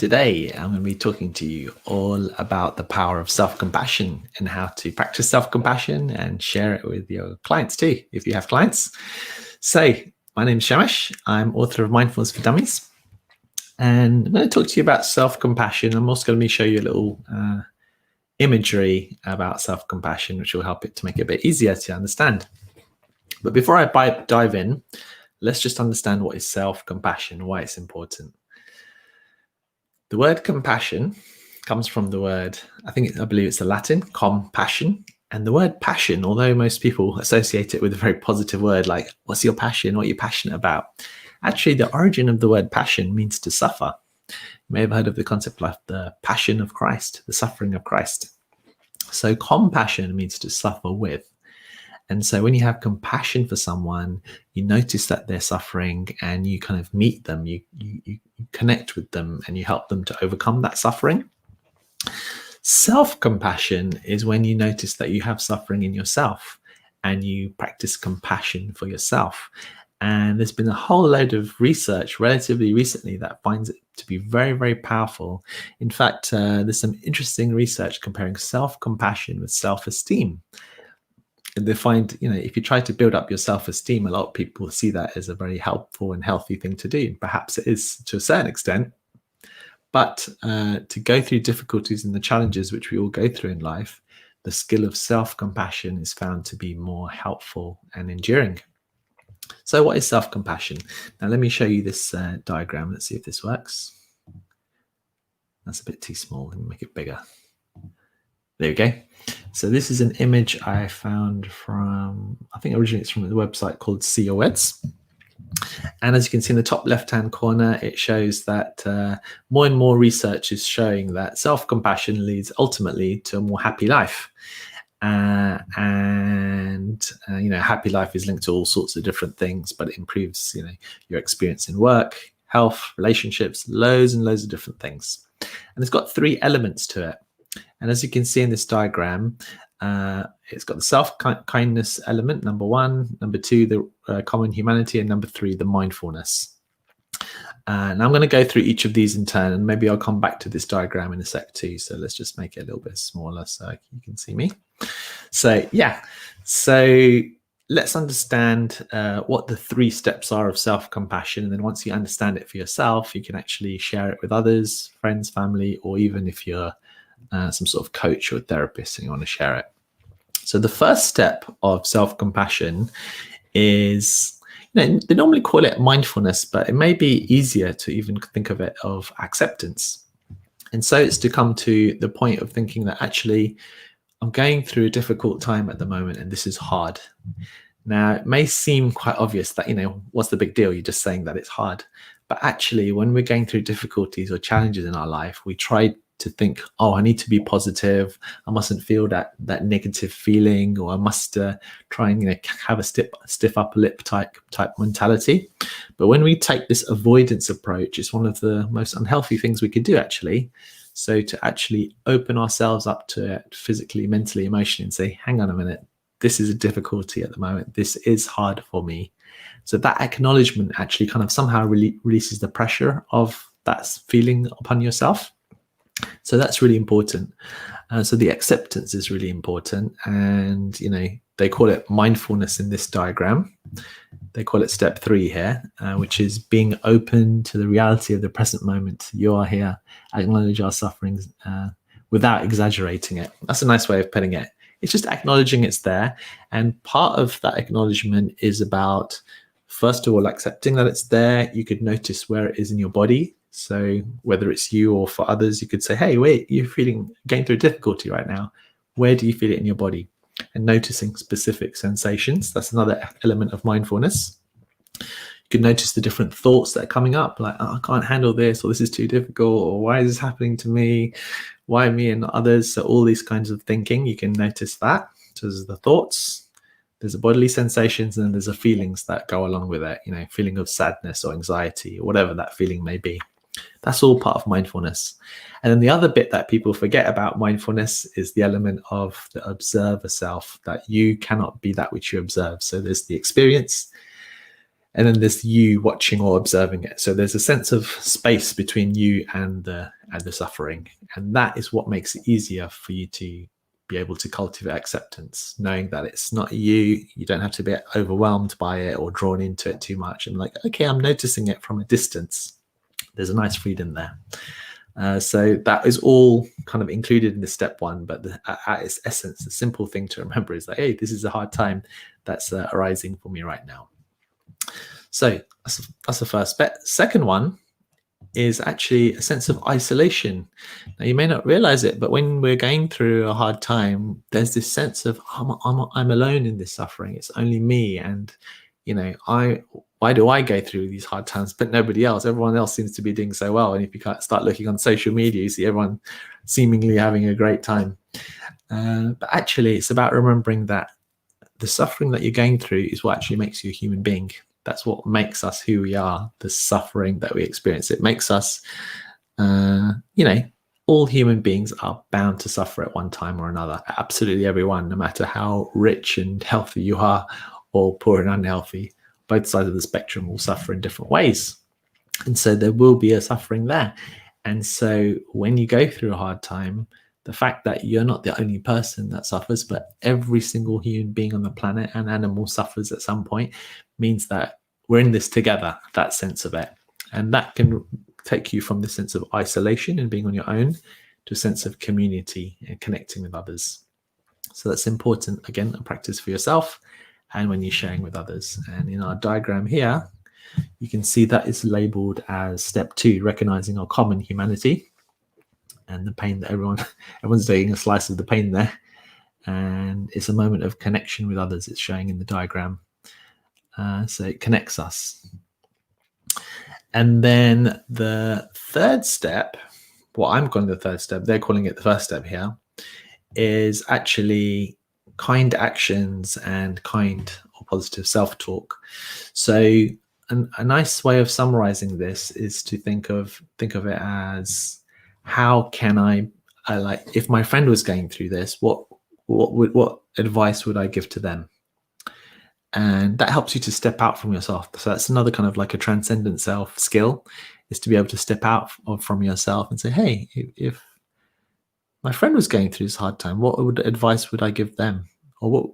Today, I'm going to be talking to you all about the power of self-compassion and how to practice self-compassion and share it with your clients too, if you have clients. So, my name is Shamash. I'm author of Mindfulness for Dummies. And I'm going to talk to you about self-compassion. I'm also going to show you a little imagery about self-compassion, which will help it to make it a bit easier to understand. But before I dive in, let's just understand what is self-compassion, why it's important. The word compassion comes from the word, I believe it's the Latin, compassion. And the word passion, although most people associate it with a very positive word, like, what's your passion? What are you passionate about? Actually, the origin of the word passion means to suffer. You may have heard of the concept of the passion of Christ, the suffering of Christ. So compassion means to suffer with. And so when you have compassion for someone, you notice that they're suffering and you kind of meet them, you connect with them and you help them to overcome that suffering. Self-compassion is when you notice that you have suffering in yourself and you practice compassion for yourself. And there's been a whole load of research relatively recently that finds it to be very, very powerful. In fact, there's some interesting research comparing self-compassion with self-esteem. And they find, if you try to build up your self-esteem, a lot of people see that as a very helpful and healthy thing to do. Perhaps it is to a certain extent. But to go through difficulties and the challenges which we all go through in life, the skill of self-compassion is found to be more helpful and enduring. So what is self-compassion? Now, let me show you this diagram. Let's see if this works. That's a bit too small. Let me make it bigger. There we go. So this is an image I found from, I think originally it's from the website called See Your Words. And as you can see in the top left-hand corner, it shows that more and more research is showing that self-compassion leads ultimately to a more happy life. Happy life is linked to all sorts of different things, but it improves, your experience in work, health, relationships, loads and loads of different things. And it's got three elements to it. And as you can see in this diagram, it's got the self-kindness element, number one, number two, the common humanity, and number three, the mindfulness. And I'm going to go through each of these in turn, and maybe I'll come back to this diagram in a sec too. So let's just make it a little bit smaller so you can see me. So let's understand what the three steps are of self-compassion. And then once you understand it for yourself, you can actually share it with others, friends, family, or even if you're some sort of coach or therapist and you want to share it. So the first step of self-compassion is, they normally call it mindfulness, but it may be easier to even think of it of acceptance. And so it's to come to the point of thinking that actually I'm going through a difficult time at the moment and this is hard. Now, it may seem quite obvious that, what's the big deal? You're just saying that it's hard. But actually, when we're going through difficulties or challenges in our life, we try to think, I need to be positive. I mustn't feel that negative feeling, or I must try and have a stiff upper lip type mentality. But when we take this avoidance approach, it's one of the most unhealthy things we could do, actually. So to actually open ourselves up to it physically, mentally, emotionally, and say, hang on a minute, this is a difficulty at the moment. This is hard for me. So that acknowledgement actually kind of somehow releases the pressure of that feeling upon yourself. So that's really important. So the acceptance is really important. And, they call it mindfulness in this diagram. They call it step 3 here, which is being open to the reality of the present moment. You are here. Acknowledge our sufferings without exaggerating it. That's a nice way of putting it. It's just acknowledging it's there. And part of that acknowledgement is about, first of all, accepting that it's there. You could notice where it is in your body. So whether it's you or for others, you could say, hey, wait, you're going through difficulty right now. Where do you feel it in your body? And noticing specific sensations. That's another element of mindfulness. You can notice the different thoughts that are coming up, like, I can't handle this, or this is too difficult, or why is this happening to me? Why me and not others? So all these kinds of thinking, you can notice that. So there's the thoughts, there's the bodily sensations, and then there's the feelings that go along with it, feeling of sadness or anxiety or whatever that feeling may be. That's all part of mindfulness. And then the other bit that people forget about mindfulness is the element of the observer self, that you cannot be that which you observe. So there's the experience, And then there's you watching or observing it. So there's a sense of space between you and the suffering. And that is what makes it easier for you to be able to cultivate acceptance, knowing that it's not you. You don't have to be overwhelmed by it or drawn into it too much. And like, okay, I'm noticing it from a distance. There's a nice freedom there. So that is all kind of included in the step one, but at its essence, the simple thing to remember is that, hey, this is a hard time that's arising for me right now. So that's the first bit. Second one is actually a sense of isolation. Now, you may not realize it, but when we're going through a hard time, there's this sense of I'm alone in this suffering. It's only me, and why do I go through these hard times but nobody else? Everyone else seems to be doing so well. And if you start looking on social media, you see everyone seemingly having a great time. But actually, it's about remembering that the suffering that you're going through is what actually makes you a human being. That's what makes us who we are, the suffering that we experience. It makes us, all human beings are bound to suffer at one time or another. Absolutely everyone, no matter how rich and healthy you are or poor and unhealthy, both sides of the spectrum will suffer in different ways. And so there will be a suffering there. And so when you go through a hard time, the fact that you're not the only person that suffers, but every single human being on the planet and animal suffers at some point, means that we're in this together, that sense of it. And that can take you from the sense of isolation and being on your own to a sense of community and connecting with others. So that's important, again, a practice for yourself and when you're sharing with others. And in our diagram here, you can see that is labeled as step 2, recognizing our common humanity and the pain that everyone's taking a slice of the pain there. And it's a moment of connection with others. It's showing in the diagram. So it connects us. And then the third step, I'm calling the third step, they're calling it the first step here, is actually kind actions and kind or positive self-talk. So a nice way of summarizing this is to think of it as, how can I if my friend was going through this, what advice would I give to them? And that helps you to step out from yourself. So that's another kind of like a transcendent self skill, is to be able to step out from yourself and say, hey, if my friend was going through this hard time, what advice would I give them? Or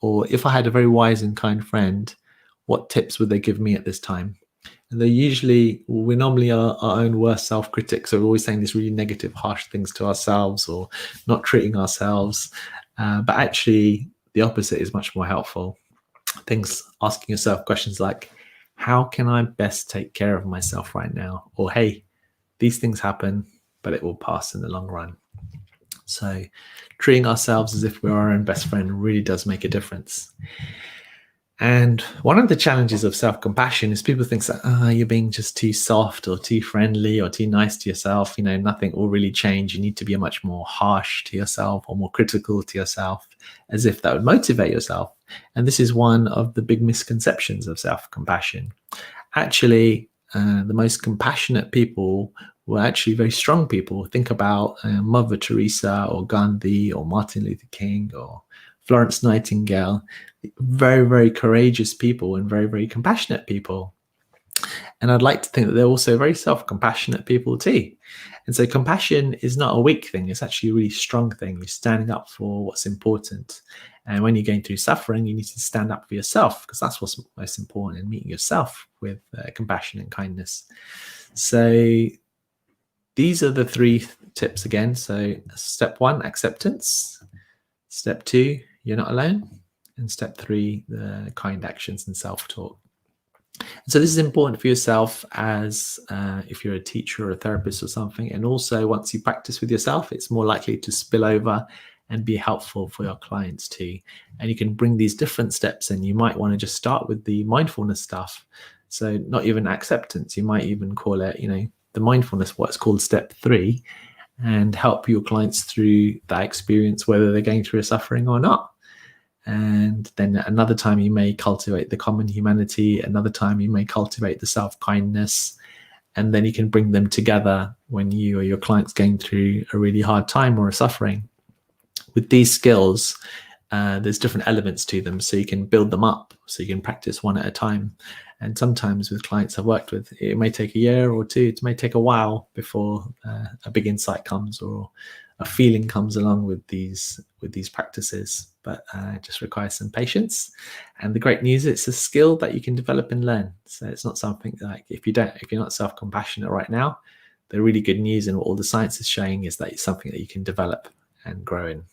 or if I had a very wise and kind friend, what tips would they give me at this time? And we're normally our own worst self-critics. So we're always saying these really negative, harsh things to ourselves or not treating ourselves. But actually, the opposite is much more helpful. Asking yourself questions like, how can I best take care of myself right now? Or, hey, these things happen, but it will pass in the long run. So treating ourselves as if we're our own best friend really does make a difference. And one of the challenges of self-compassion is people think that you're being just too soft or too friendly or too nice to yourself. Nothing will really change. You need to be much more harsh to yourself or more critical to yourself, as if that would motivate yourself. And this is one of the big misconceptions of self-compassion. Actually, the most compassionate people were actually very strong people. Think about Mother Teresa or Gandhi or Martin Luther King or Florence Nightingale. Very, very courageous people and very, very compassionate people. And I'd like to think that they're also very self-compassionate people too. And so compassion is not a weak thing. It's actually a really strong thing. You're standing up for what's important. And when you're going through suffering, you need to stand up for yourself, because that's what's most important, in meeting yourself with compassion and kindness. So these are the 3 tips again. So step 1, acceptance. Step 2, you're not alone. And step 3, the kind actions and self-talk. So this is important for yourself as if you're a teacher or a therapist or something. And also, once you practice with yourself, it's more likely to spill over and be helpful for your clients too. And you can bring these different steps in. You might want to just start with the mindfulness stuff. So not even acceptance. You might even call it, the mindfulness, what's called step 3, and help your clients through that experience, whether they're going through a suffering or not. And then another time you may cultivate the common humanity. Another time you may cultivate the self-kindness. And then you can bring them together when you or your client's going through a really hard time or a suffering. With these skills, there's different elements to them, so you can build them up, so you can practice one at a time. And sometimes with clients I've worked with, it may take a year or two, it may take a while before a big insight comes or a feeling comes along with these practices, but it just requires some patience. And the great news, it's a skill that you can develop and learn. So it's not something like, if you're not self-compassionate right now, the really good news and what all the science is showing is that it's something that you can develop and grow in.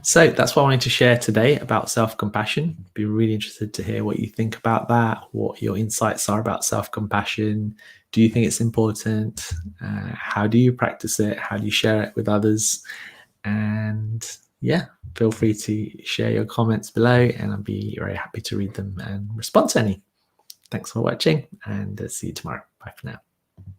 So that's what I wanted to share today about self-compassion. Be really interested to hear what you think about that, what your insights are about self-compassion. Do you think it's important? How do you practice it? How do you share it with others? And yeah, feel free to share your comments below, and I'll be very happy to read them and respond to any. Thanks for watching, and see you tomorrow. Bye for now.